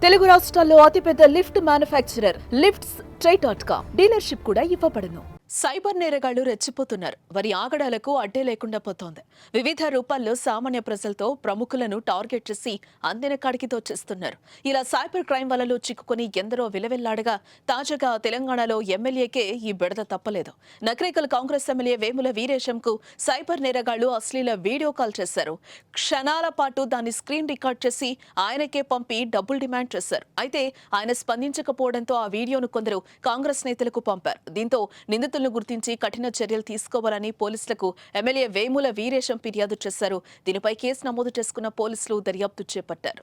తెలుగు రాష్ట్రాల్లో అతిపెద్ద lift manufacturer lifts ట్రై.com dealership కూడా ఇవ్వబడును. సైబర్ నేరగాళ్లు రెచ్చిపోతున్నారు. వారి ఆగడాలకు అడ్డే లేకుండా పోతోంది. వివిధ రూపాల్లో సామాన్య ప్రజలతో ప్రముఖులను టార్గెట్ చేసి అందిన కాడికి తోచేస్తున్నారు. ఇలా సైబర్ క్రైమ్ వలలో చిక్కుకుని ఎందరో విలవెల్లాడగా తాజాగా తెలంగాణలో ఎమ్మెల్యేకే ఈ బెడద తప్పలేదు. నకరేకల్ కాంగ్రెస్ ఎమ్మెల్యే వేముల వీరేశంకు సైబర్ నేరగాళ్లు అశ్లీల వీడియో కాల్ చేశారు. క్షణాల పాటు దాన్ని స్క్రీన్ రికార్డ్ చేసి ఆయనకే పంపి డబ్బులు డిమాండ్ చేశారు. అయితే ఆయన స్పందించకపోవడంతో ఆ వీడియోను కొందరు కాంగ్రెస్ నేతలకు పంపారు. దీంతో నిందితులు గుర్తించి కఠిన చర్యలు తీసుకోవాలని పోలీసులకు ఎమ్మెల్యే వేముల వీరేశం ఫిర్యాదు చేశారు. దీనిపై కేసు నమోదు చేసుకున్న పోలీసులు దర్యాప్తు చేపట్టారు.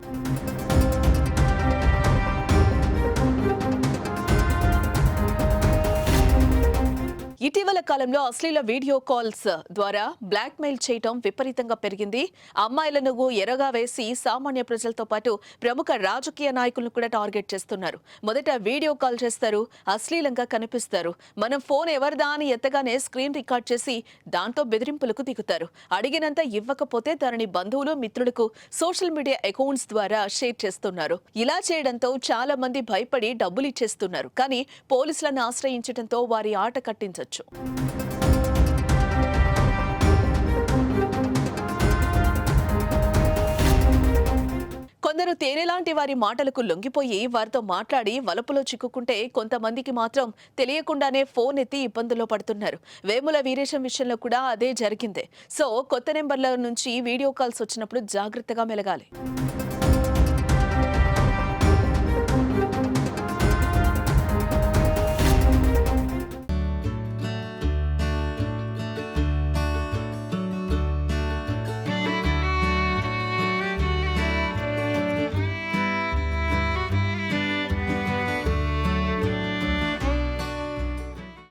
ఇటీవల కాలంలో అశ్లీల వీడియో కాల్స్ ద్వారా బ్లాక్ మెయిల్ చేయడం విపరీతంగా పెరిగింది. అమ్మాయిలను ఎరగా వేసి సామాన్య ప్రజలతో పాటు ప్రముఖ రాజకీయ నాయకులను కూడా టార్గెట్ చేస్తున్నారు. మొదట వీడియో కాల్ చేస్తారు, అశ్లీలంగా కనిపిస్తారు. మనం ఫోన్ ఎవరిదా అని ఎత్తగానే స్క్రీన్ రికార్డ్ చేసి దాంతో బెదిరింపులకు దిగుతారు. అడిగినంత ఇవ్వకపోతే దానిని బంధువులు, మిత్రులకు సోషల్ మీడియా అకౌంట్స్ ద్వారా షేర్ చేస్తున్నారు. ఇలా చేయడంతో చాలా మంది భయపడి డబ్బులు ఇచ్చేస్తున్నారు. కానీ పోలీసులను ఆశ్రయించడంతో వారి ఆట కట్టించ కొందరు తేనెలాంటి వారి మాటలకు లొంగిపోయి వారితో మాట్లాడి వలపులో చిక్కుకుంటే, కొంతమందికి మాత్రం తెలియకుండానే ఫోన్ ఎత్తి ఇబ్బందుల్లో పడుతున్నారు. వేముల వీరేశం విషయంలో కూడా అదే జరిగింది. సో కొత్త నెంబర్ల నుంచి వీడియో కాల్స్ వచ్చినప్పుడు జాగ్రత్తగా మెలగాలి.